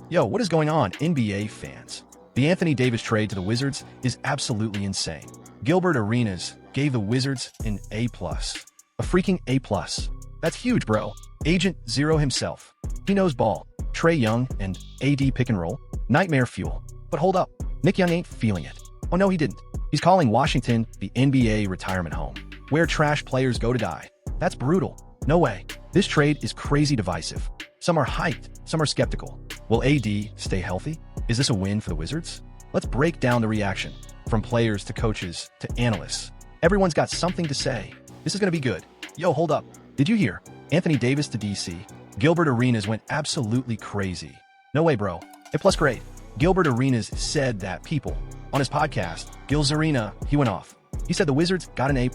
Yo, what is going on, NBA fans? The Anthony Davis trade to the Wizards is absolutely insane. Gilbert Arenas gave the Wizards an A+. A freaking A+. That's huge, bro. Agent Zero himself. He knows ball. Trae Young and AD pick and roll. Nightmare fuel. But hold up. Nick Young ain't feeling it. Oh no, he didn't. He's calling Washington the NBA retirement home, where trash players go to die. That's brutal. No way. This trade is crazy divisive. Some are hyped, some are skeptical. Will AD stay healthy? Is this a win for the Wizards? Let's break down the reaction. From players to coaches to analysts. Everyone's got something to say. This is going to be good. Yo, hold up. Did you hear? Anthony Davis to DC. Gilbert Arenas went absolutely crazy. No way, bro. A+ grade. Gilbert Arenas said that people. On his podcast, Gil's Arena, he went off. He said the Wizards got an A+.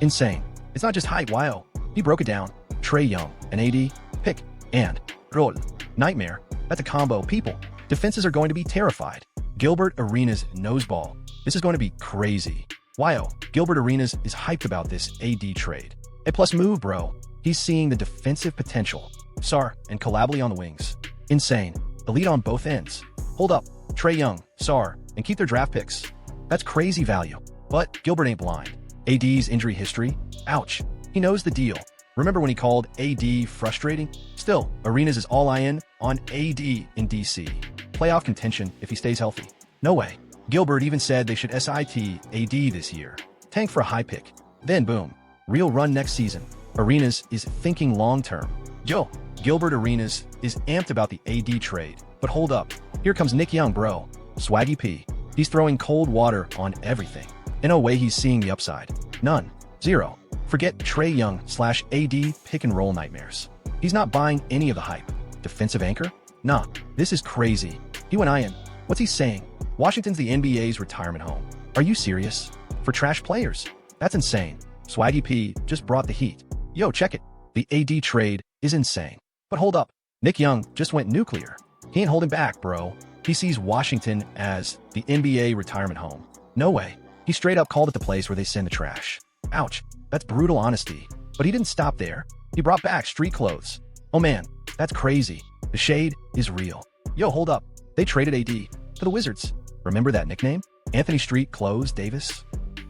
Insane. It's not just hype, wow. He broke it down. Trae Young, an AD, pick, and roll. Nightmare. That's a combo, people. Defenses are going to be terrified. Gilbert Arenas knows ball. This is going to be crazy. Wow, Gilbert Arenas is hyped about this AD trade. A+ move, bro. He's seeing the defensive potential. Sarr and Coulibaly on the wings. Insane. Elite on both ends. Hold up. Trae Young, Sarr, and keep their draft picks. That's crazy value. But Gilbert ain't blind. AD's injury history? Ouch. He knows the deal. Remember when he called AD frustrating? Still, Arenas is all in on AD in DC. Playoff contention if he stays healthy. No way. Gilbert even said they should sit AD this year. Tank for a high pick. Then boom. Real run next season. Arenas is thinking long-term. Yo, Gilbert Arenas is amped about the AD trade. But hold up. Here comes Nick Young, bro. Swaggy P. He's throwing cold water on everything. In no way he's seeing the upside. None. Zero. Forget Trae Young / AD pick and roll nightmares. He's not buying any of the hype. Defensive anchor? Nah, this is crazy. He went in. What's he saying? Washington's the NBA's retirement home. Are you serious? For trash players? That's insane. Swaggy P just brought the heat. Yo, check it. The AD trade is insane. But hold up. Nick Young just went nuclear. He ain't holding back, bro. He sees Washington as the NBA retirement home. No way. He straight up called it the place where they send the trash. Ouch. That's brutal honesty. But he didn't stop there. He brought back street clothes. Oh man, that's crazy. The shade is real. Yo, hold up. They traded AD to the Wizards. Remember that nickname? Anthony Street Clothes Davis?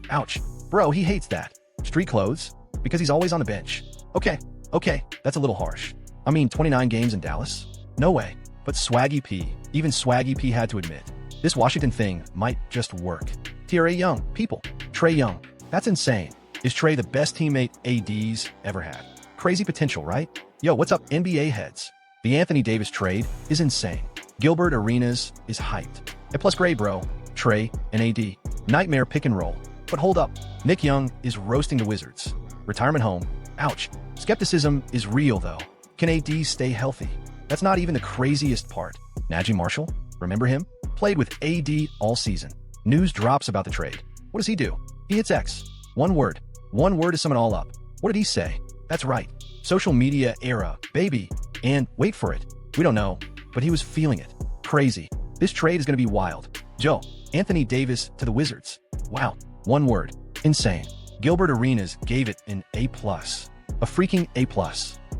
Ouch. Bro, he hates that. Street clothes? Because he's always on the bench. Okay, that's a little harsh. I mean, 29 games in Dallas? No way. But Swaggy P, even Swaggy P had to admit, this Washington thing might just work. Trae Young, people. Trae Young. That's insane. Is Trae the best teammate AD's ever had? Crazy potential, right? Yo, what's up, NBA heads? The Anthony Davis trade is insane. Gilbert Arenas is hyped. A+ grade, bro. Trae and AD. Nightmare pick and roll. But hold up. Nick Young is roasting the Wizards. Retirement home. Ouch. Skepticism is real, though. Can AD stay healthy? That's not even the craziest part. Naji Marshall? Remember him? Played with AD all season. News drops about the trade. What does he do? He hits X. One word. One word to sum it all up. What did he say? That's right. Social media era, baby. And wait for it. We don't know, but he was feeling it. Crazy. This trade is going to be wild. Joe, Anthony Davis to the Wizards. Wow. One word. Insane. Gilbert Arenas gave it an A+. A freaking A+.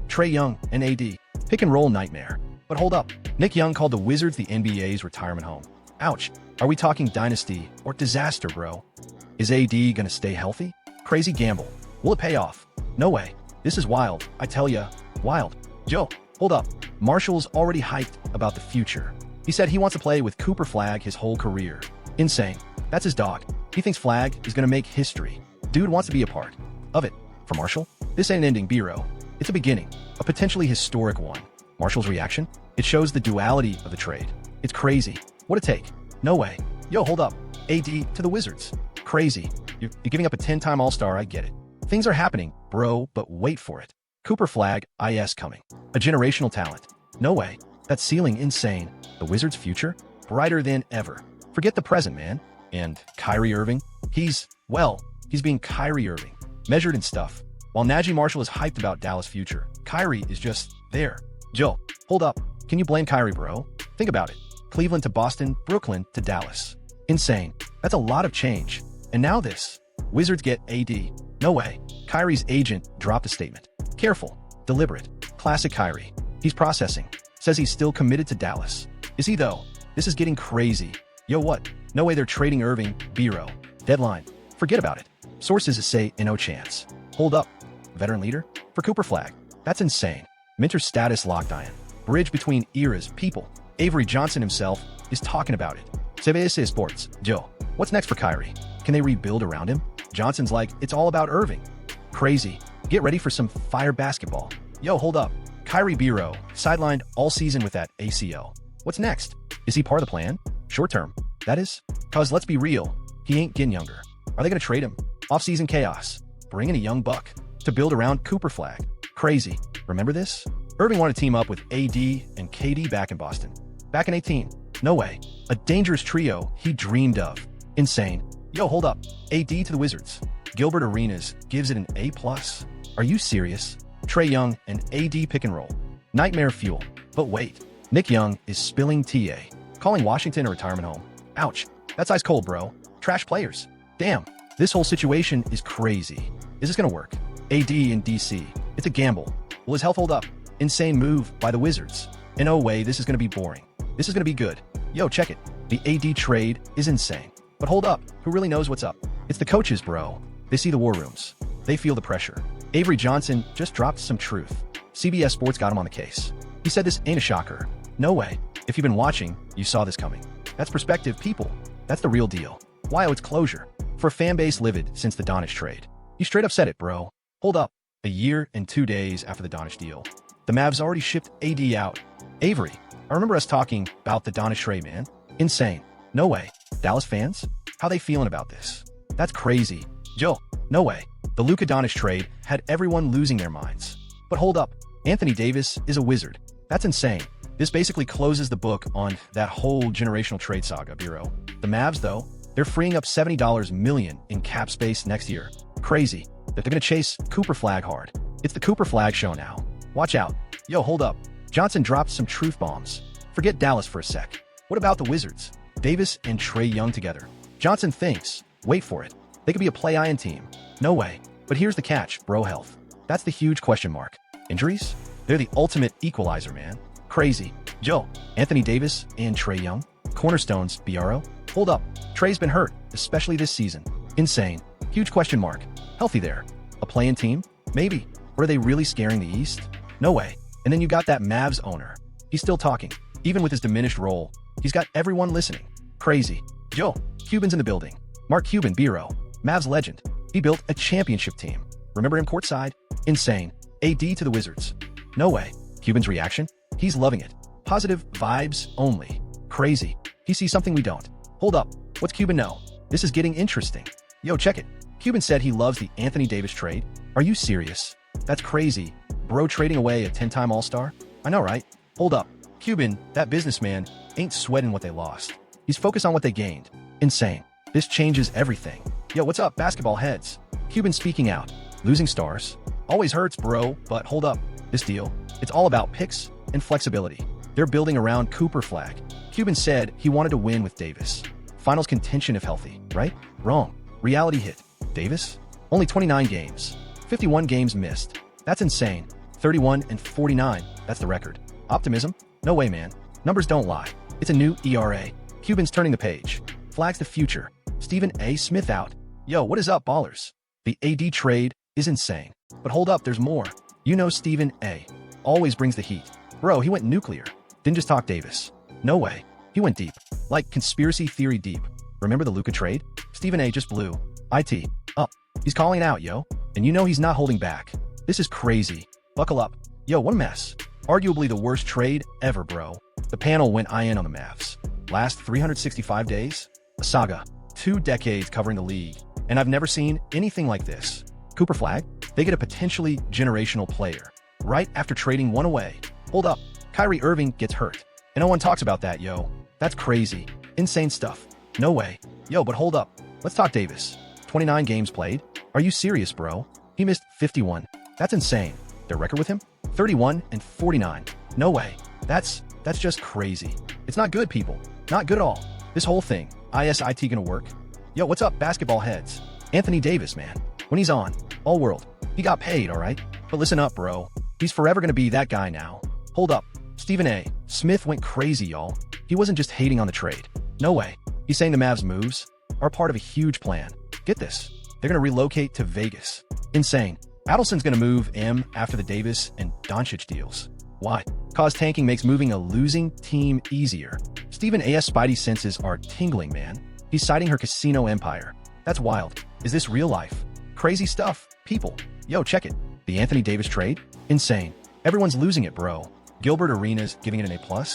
Trae Young and AD. Pick and roll nightmare. But hold up. Nick Young called the Wizards the NBA's retirement home. Ouch. Are we talking dynasty or disaster, bro? Is AD gonna stay healthy? Crazy gamble. Will it pay off? No way. This is wild. I tell ya. Wild. Joe, hold up. Marshall's already hyped about the future. He said he wants to play with Cooper Flagg his whole career. Insane. That's his dog. He thinks Flagg is gonna make history. Dude wants to be a part of it. For Marshall, this ain't an ending, B-Row. It's a beginning. A potentially historic one. Marshall's reaction? It shows the duality of the trade. It's crazy. What'd it take? No way. Yo, hold up. AD to the Wizards. Crazy. You're giving up a 10-time All-Star, I get it. Things are happening, bro, but wait for it. Cooper Flagg, IS coming. A generational talent. No way. That ceiling insane. The Wizards' future? Brighter than ever. Forget the present, man. And Kyrie Irving? He's being Kyrie Irving. Measured in stuff. While Naji Marshall is hyped about Dallas' future, Kyrie is just there. Joe, hold up. Can you blame Kyrie, bro? Think about it. Cleveland to Boston, Brooklyn to Dallas. Insane. That's a lot of change. And now this. Wizards get AD. No way. Kyrie's agent dropped a statement. Careful. Deliberate. Classic Kyrie. He's processing. Says he's still committed to Dallas. Is he though? This is getting crazy. Yo, what? No way they're trading Irving, B-Row. Deadline. Forget about it. Sources say no chance. Hold up. Veteran leader? For Cooper Flag. That's insane. Mentor status locked iron. Bridge between eras, people. Avery Johnson himself is talking about it. CBS Sports. Joe, what's next for Kyrie? Can they rebuild around him? Johnson's like, it's all about Irving. Crazy. Get ready for some fire basketball. Yo, hold up. Kyrie B-Row, sidelined all season with that ACL. What's next? Is he part of the plan? Short term, that is? Cause let's be real, he ain't getting younger. Are they gonna trade him? Off-season chaos. Bring in a young buck to build around Cooper Flag. Crazy. Remember this? Irving wanted to team up with AD and KD back in Boston. Back in 18. No way. A dangerous trio he dreamed of. Insane. Yo, hold up. AD to the Wizards. Gilbert Arenas gives it an A+. Are you serious? Trae Young and AD pick and roll. Nightmare fuel. But wait. Nick Young is spilling TA. Calling Washington a retirement home. Ouch. That's ice cold, bro. Trash players. Damn. This whole situation is crazy. Is this gonna work? AD in DC. It's a gamble. Will his health hold up? Insane move by the Wizards. In no way this is gonna be boring. This is gonna be good. Yo, check it. The AD trade is insane. But hold up. Who really knows what's up? It's the coaches, bro. They see the war rooms. They feel the pressure. Avery Johnson just dropped some truth. CBS Sports got him on the case. He said this ain't a shocker. No way. If you've been watching, you saw this coming. That's perspective, people. That's the real deal. Why owe its closure? For a fan base livid since the Doncic trade. You straight up said it, bro. Hold up. A year and 2 days after the Doncic deal. The Mavs already shipped AD out. Avery, I remember us talking about the Doncic trade, man. Insane. No way. Dallas fans? How they feeling about this? That's crazy. Joe, no way. The Luka Doncic trade had everyone losing their minds. But hold up. Anthony Davis is a wizard. That's insane. This basically closes the book on that whole generational trade saga, B-Row. The Mavs, though, they're freeing up $70 million in cap space next year. Crazy. That they're gonna chase Cooper Flag hard. It's the Cooper Flag show now. Watch out. Yo, hold up. Johnson dropped some truth bombs. Forget Dallas for a sec. What about the Wizards? Davis and Trae Young together. Johnson thinks, wait for it, they could be a play-in team. No way. But here's the catch, bro, health. That's the huge question mark. Injuries? They're the ultimate equalizer, man. Crazy. Joe, Anthony Davis and Trae Young. Cornerstones, BRO. Hold up. Trae's been hurt, especially this season. Insane. Huge question mark. Healthy there. A play-in team? Maybe. Or are they really scaring the East? No way. And then you got that Mavs owner. He's still talking. Even with his diminished role, he's got everyone listening. Crazy. Joe, Cuban's in the building. Mark Cuban, B-Row. Mavs legend. He built a championship team. Remember him courtside? Insane. AD to the Wizards. No way. Cuban's reaction? He's loving it. Positive vibes only. Crazy. He sees something we don't. Hold up. What's Cuban know? This is getting interesting. Yo, check it. Cuban said he loves the Anthony Davis trade. Are you serious? That's crazy. Bro trading away a 10-time All-Star? I know, right? Hold up. Cuban, that businessman, ain't sweating what they lost. He's focused on what they gained. Insane. This changes everything. Yo, what's up, basketball heads? Cuban speaking out. Losing stars. Always hurts, bro, but hold up. This deal, it's all about picks and flexibility. They're building around Cooper Flag. Cuban said he wanted to win with Davis. Finals contention if healthy, right? Wrong. Reality hit. Davis? Only 29 games. 51 games missed. That's insane. 31 and 49. That's the record. Optimism? No way, man. Numbers don't lie. It's a new ERA. Cuban's turning the page. Flags the future. Stephen A. Smith out. Yo, what is up, ballers? The AD trade is insane. But hold up, there's more. You know Stephen A. always brings the heat. Bro, he went nuclear. Didn't just talk Davis. No way. He went deep. Like conspiracy theory deep. Remember the Luka trade? Stephen A. just blew IT up. He's calling it out, yo. And you know he's not holding back. This is crazy. Buckle up. Yo, what a mess. Arguably the worst trade ever, bro. The panel went IN on the Mavs. Last 365 days? A saga. 2 decades covering the league. And I've never seen anything like this. Cooper Flag? They get a potentially generational player. Right after trading one away. Hold up. Kyrie Irving gets hurt. And no one talks about that, yo. That's crazy. Insane stuff. No way. Yo, but hold up. Let's talk Davis. 29 games played? Are you serious, bro? He missed 51. That's insane. Their record with him? 31 and 49. No way. That's just crazy. It's not good, people. Not good at all. This whole thing. ISIT gonna work? Yo, what's up, basketball heads? Anthony Davis, man. When he's on, all world. He got paid, alright? But listen up, bro. He's forever gonna be that guy now. Hold up. Stephen A. Smith went crazy, y'all. He wasn't just hating on the trade. No way. He's saying the Mavs' moves are part of a huge plan. Get this. They're going to relocate to Vegas. Insane. Adelson's going to move M after the Davis and Doncic deals. Why? Cause tanking makes moving a losing team easier. Stephen A.'s spidey senses are tingling, man. He's citing her casino empire. That's wild. Is this real life? Crazy stuff, people. Yo, check it. The Anthony Davis trade? Insane. Everyone's losing it, bro. Gilbert Arenas giving it an A+.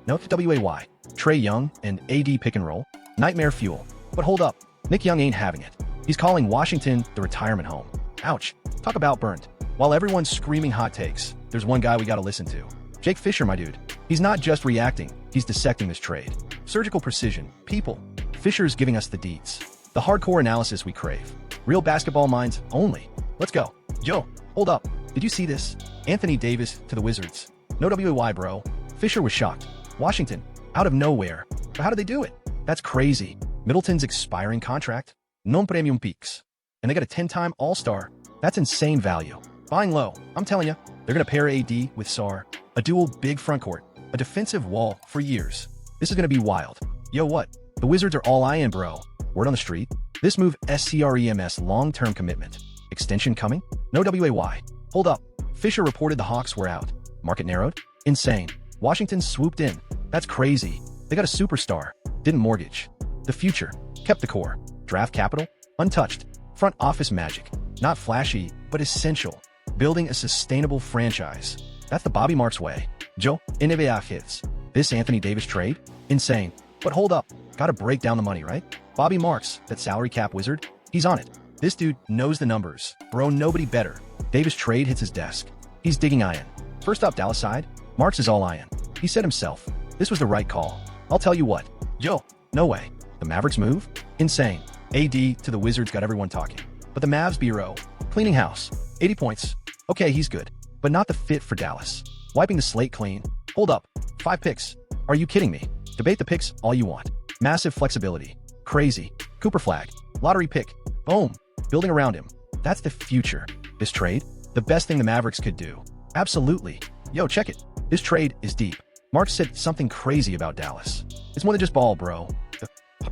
Note WAY. Trae Young and AD pick and roll. Nightmare fuel. But hold up. Nick Young ain't having it. He's calling Washington the retirement home. Ouch. Talk about burned. While everyone's screaming hot takes, there's one guy we gotta listen to. Jake Fisher, my dude. He's not just reacting, he's dissecting this trade. Surgical precision. People. Fisher's giving us the deets. The hardcore analysis we crave. Real basketball minds only. Let's go. Joe, hold up. Did you see this? Anthony Davis to the Wizards. No WAY, bro. Fisher was shocked. Washington. Out of nowhere. But how did they do it? That's crazy. Middleton's expiring contract. Non premium peaks. And they got a 10-time All-Star. That's insane value. Buying low. I'm telling you, they're going to pair AD with Sarr. A dual big front court. A defensive wall for years. This is going to be wild. Yo, what? The Wizards are all in, bro. Word on the street. This move SCREMS long-term commitment. Extension coming? No WAY. Hold up. Fisher reported the Hawks were out. Market narrowed? Insane. Washington swooped in. That's crazy. They got a superstar. Didn't mortgage. The future. Kept the core. Draft capital? Untouched. Front office magic. Not flashy, but essential. Building a sustainable franchise. That's the Bobby Marks way. Joe, NBA hits. This Anthony Davis trade? Insane. But hold up. Gotta break down the money, right? Bobby Marks, that salary cap wizard, he's on it. This dude knows the numbers. Bro, nobody better. Davis trade hits his desk. He's digging iron. First up, Dallas side, Marks is all iron. He said himself, this was the right call. I'll tell you what. Joe, no way. The Mavericks move? Insane. AD to the Wizards got everyone talking. But the Mavs bureau, cleaning house, 80 points. Okay, he's good, but not the fit for Dallas. Wiping the slate clean. Hold up. 5 picks. Are you kidding me? Debate the picks all you want. Massive flexibility. Crazy. Cooper flag. Lottery pick. Boom. Building around him. That's the future. This trade? The best thing the Mavericks could do. Absolutely. Yo, check it. This trade is deep. Mark said something crazy about Dallas. It's more than just ball, bro.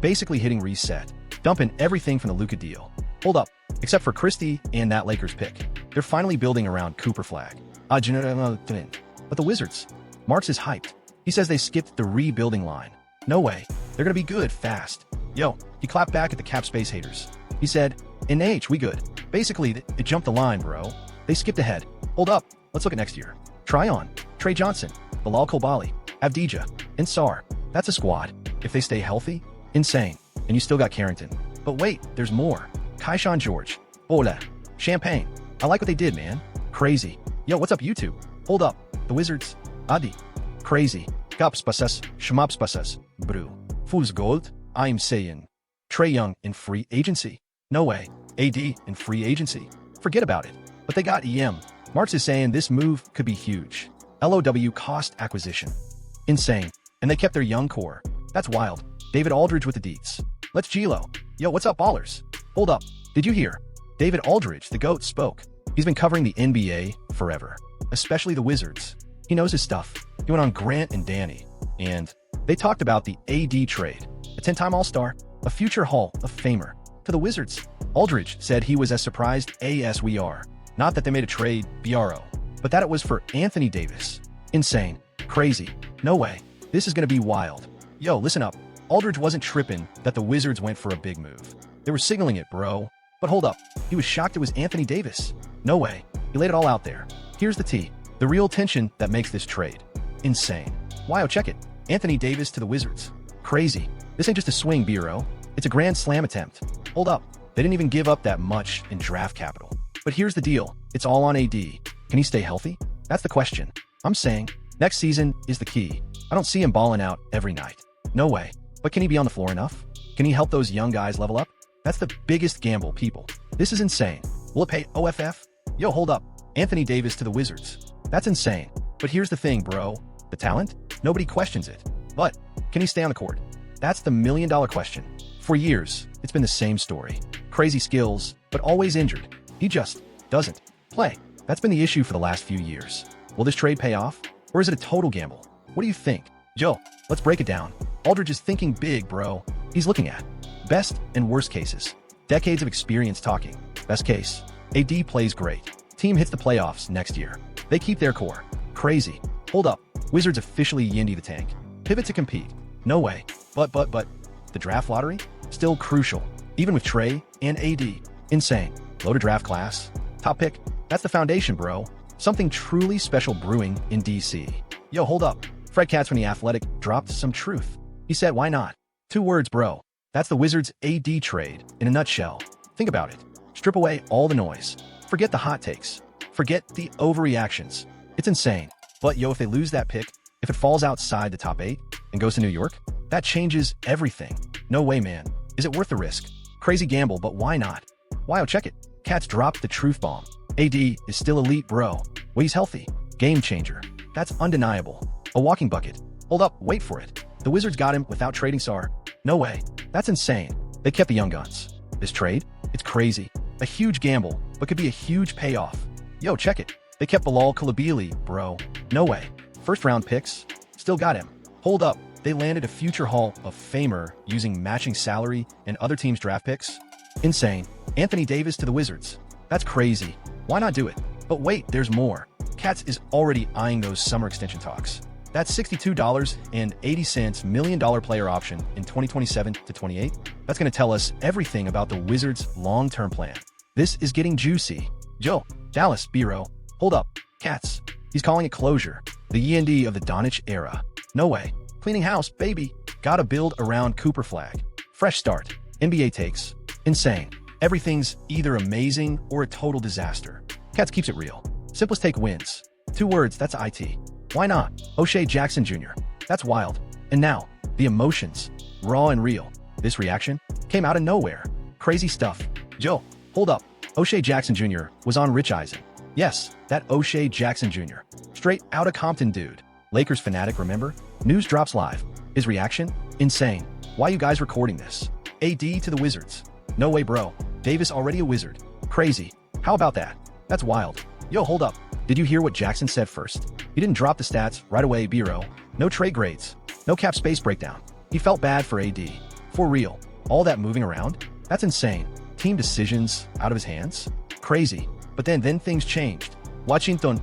Basically hitting reset. Dumping everything from the Luka deal. Hold up. Except for Christie and that Lakers pick. They're finally building around Cooper flag. But the Wizards. Marks is hyped. He says they skipped the rebuilding line. No way. They're gonna be good fast. Yo, he clapped back at the cap space haters. He said, in H, we good. Basically, it jumped the line, bro. They skipped ahead. Hold up. Let's look at next year. Try on. Trey Johnson, Bilal Coulibaly, Avdija, and Sarr. That's a squad. If they stay healthy, insane. And you still got Carrington. But wait, there's more. Kaishan George. Ola. Champagne. I like what they did, man. Crazy. Yo, what's up, YouTube? Hold up. The Wizards. Adi. Crazy. Gaps pasas. Shmaps pasas. Brew. Fool's gold. I'm saying. Trae Young in free agency. No way. AD in free agency. Forget about it. But they got EM. Marks is saying this move could be huge. LOW cost acquisition. Insane. And they kept their young core. That's wild. David Aldridge with the deets. Let's Gilo. Yo, what's up, Ballers? Hold up. Did you hear? David Aldridge, the GOAT, spoke. He's been covering the NBA forever. Especially the Wizards. He knows his stuff. He went on Grant and Danny. And they talked about the AD trade. A 10-time All-Star. A future Hall of Famer. To the Wizards. Aldridge said he was as surprised as we are. Not that they made a trade, BRO. But that it was for Anthony Davis. Insane. Crazy. No way. This is gonna be wild. Yo, listen up. Aldridge wasn't tripping that the Wizards went for a big move. They were signaling it, bro. But hold up. He was shocked it was Anthony Davis. No way. He laid it all out there. Here's the tea. The real tension that makes this trade. Insane. Wow, check it. Anthony Davis to the Wizards. Crazy. This ain't just a swing, bureau. It's a grand slam attempt. Hold up. They didn't even give up that much in draft capital. But here's the deal. It's all on AD. Can he stay healthy? That's the question. I'm saying, next season is the key. I don't see him balling out every night. No way. But can he be on the floor enough? Can he help those young guys level up? That's the biggest gamble, people. This is insane. Will it pay OFF? Yo, hold up. Anthony Davis to the Wizards. That's insane. But here's the thing, bro. The talent? Nobody questions it. But can he stay on the court? That's the million-dollar question. For years, it's been the same story. Crazy skills, but always injured. He just doesn't play. That's been the issue for the last few years. Will this trade pay off? Or is it a total gamble? What do you think? Joe, let's break it down. Aldridge is thinking big, bro. He's looking at best and worst cases. Decades of experience talking. Best case, AD plays great. Team hits the playoffs next year. They keep their core. Crazy. Hold up. Wizards officially Yindy the tank. Pivot to compete. No way. But, the draft lottery? Still crucial. Even with Trae and AD. Insane. Loaded draft class. Top pick. That's the foundation, bro. Something truly special brewing in DC. Yo, hold up. Fred Katz from The Athletic dropped some truth. He said, why not? 2 words, bro. That's the Wizards AD trade in a nutshell. Think about it. Strip away all the noise. Forget the hot takes. Forget the overreactions. It's insane. But yo, if they lose that pick, if it falls outside the top 8 and goes to New York, that changes everything. No way, man. Is it worth the risk? Crazy gamble, but why not? Wow, check it. Katz dropped the truth bomb. AD is still elite, bro. Well, he's healthy. Game changer. That's undeniable. A walking bucket. Hold up, wait for it. The Wizards got him without trading Sarr. No way. That's insane. They kept the young guns. This trade? It's crazy. A huge gamble, but could be a huge payoff. Yo, check it. They kept Bilal Coulibaly, bro. No way. First round picks? Still got him. Hold up. They landed a future Hall of Famer using matching salary and other teams' draft picks? Insane. Anthony Davis to the Wizards. That's crazy. Why not do it? But wait, there's more. Katz is already eyeing those summer extension talks. That's $62.80 million player option in 2027 to 28. That's going to tell us everything about the Wizards' long-term plan. This is getting juicy. Joe, Dallas, B-Row. Hold up. Katz. He's calling it closure. The END of the Donich era. No way. Cleaning house, baby. Gotta build around Cooper Flag. Fresh start. NBA takes. Insane. Everything's either amazing or a total disaster. Katz keeps it real. Simplest take wins. 2 words, that's IT. Why not? O'Shea Jackson Jr. That's wild. And now, the emotions. Raw and real. This reaction came out of nowhere. Crazy stuff. Joe, hold up. O'Shea Jackson Jr. was on Rich Eisen. Yes, that O'Shea Jackson Jr. Straight out of Compton dude. Lakers fanatic, remember? News drops live. His reaction? Insane. Why you guys recording this? AD to the Wizards. No way, bro. Davis already a Wizard. Crazy. How about that? That's wild. Yo, hold up. Did you hear what Jackson said first? He didn't drop the stats right away, B-Row. No trade grades. No cap space breakdown. He felt bad for AD. For real. All that moving around? That's insane. Team decisions out of his hands? Crazy. But then things changed. Washington,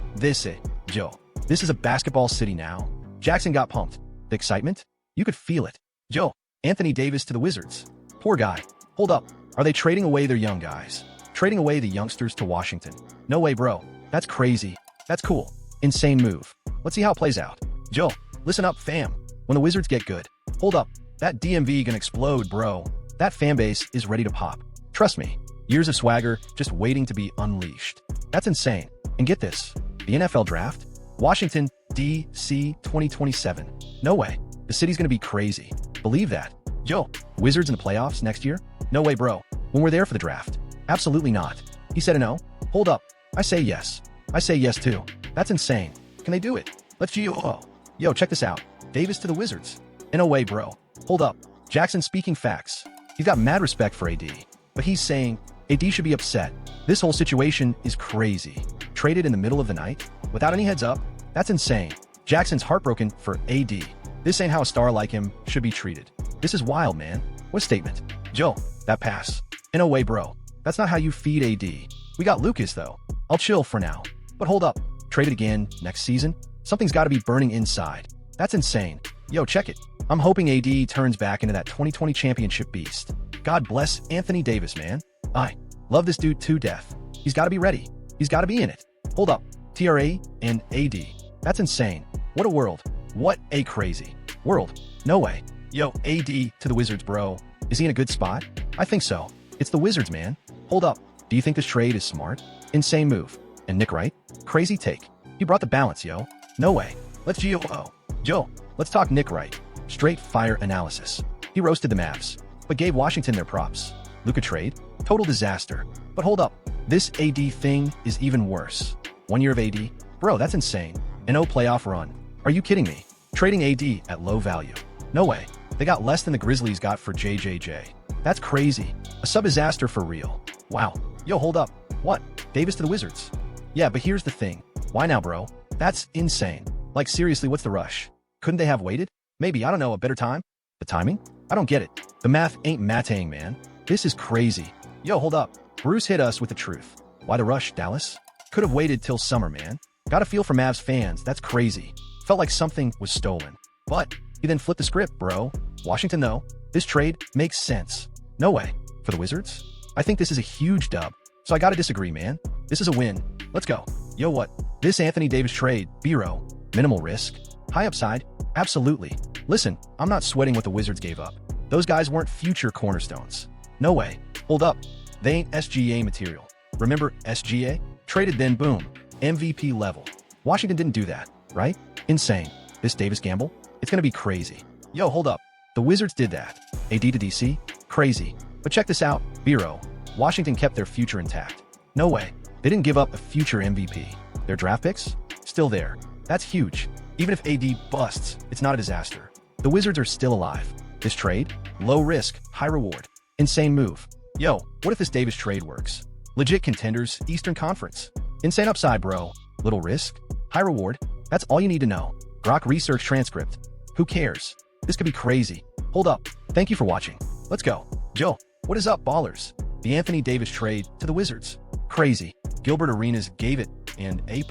Joe. This is a basketball city now. Jackson got pumped. The excitement? You could feel it. Joe, Anthony Davis to the Wizards. Poor guy. Hold up. Are they trading away their young guys? Trading away the youngsters to Washington? No way, bro. That's crazy. That's cool. Insane move. Let's see how it plays out. Joe, listen up, fam. When the Wizards get good, hold up. That DMV gonna explode, bro. That fan base is ready to pop. Trust me. Years of swagger just waiting to be unleashed. That's insane. And get this. The NFL draft? Washington, D.C. 2027. No way. The city's gonna be crazy. Believe that. Joe, Wizards in the playoffs next year? No way, bro. When we're there for the draft? Absolutely not. He said a no? Hold up. I say yes. I say yes too. That's insane. Can they do it? Let's go. Yo, check this out. Davis to the Wizards. No way, bro. Hold up. Jackson speaking facts. He's got mad respect for AD. But he's saying AD should be upset. This whole situation is crazy. Traded in the middle of the night? Without any heads up? That's insane. Jackson's heartbroken for AD. This ain't how a star like him should be treated. This is wild, man. What a statement. Joe, that pass. No way, bro. That's not how you feed AD. We got Lucas, though. I'll chill for now. But hold up. Trade it again next season? Something's got to be burning inside. That's insane. Yo, check it. I'm hoping AD turns back into that 2020 championship beast. God bless Anthony Davis, man. I love this dude to death. He's got to be ready. He's got to be in it. Hold up. TRA and AD. That's insane. What a world. What a crazy world. No way. Yo, AD to the Wizards, bro. Is he in a good spot? I think so. It's the Wizards, man. Hold up. Do you think this trade is smart? Insane move. And Nick Wright? Crazy take. He brought the balance, yo. No way. Let's go. Joe, let's talk Nick Wright. Straight fire analysis. He roasted the Mavs, but gave Washington their props. Luka trade? Total disaster. But hold up. This AD thing is even worse. 1 year of AD? Bro, that's insane. An O playoff run. Are you kidding me? Trading AD at low value. No way. They got less than the Grizzlies got for JJJ. That's crazy. A sub-disaster for real. Wow. Yo, hold up. What? Davis to the Wizards? Yeah, but here's the thing. Why now, bro? That's insane. Like seriously, what's the rush? Couldn't they have waited? Maybe, I don't know, a better time? The timing? I don't get it. The math ain't matting, man. This is crazy. Yo, hold up. Bruce hit us with the truth. Why the rush, Dallas? Could have waited till summer, man. Got a feel for Mavs fans, that's crazy. Felt like something was stolen. But he then flipped the script, bro. Washington, though. This trade makes sense. No way. For the Wizards? I think this is a huge dub. So I gotta disagree, man. This is a win. Let's go. Yo, what? This Anthony Davis trade, B-row. Minimal risk. High upside. Absolutely. Listen, I'm not sweating what the Wizards gave up. Those guys weren't future cornerstones. No way. Hold up. They ain't SGA material. Remember SGA? Traded then boom. MVP level. Washington didn't do that, right? Insane. This Davis gamble? It's gonna be crazy. Yo, hold up. The Wizards did that. AD to DC? Crazy. But check this out. B-row. Washington kept their future intact. No way. They didn't give up a future MVP. Their draft picks? Still there. That's huge. Even if AD busts, it's not a disaster. The Wizards are still alive. This trade? Low risk, high reward. Insane move. Yo, what if this Davis trade works? Legit contenders, Eastern Conference. Insane upside, bro. Little risk, high reward. That's all you need to know. Grok research transcript. Who cares? This could be crazy. Hold up. Thank you for watching. Let's go. Joe, what is up, ballers? The Anthony Davis trade to the Wizards. Crazy. Gilbert Arenas gave it an A+.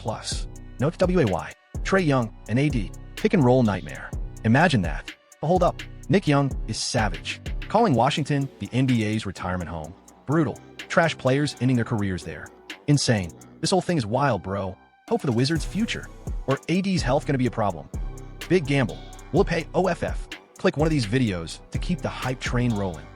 Note WAY. Trae Young and AD. Pick and roll nightmare. Imagine that. But hold up. Nick Young is savage. Calling Washington the NBA's retirement home. Brutal. Trash players ending their careers there. Insane. This whole thing is wild, bro. Hope for the Wizards' future. Or AD's health gonna be a problem? Big gamble. Will it pay OFF? Click one of these videos to keep the hype train rolling.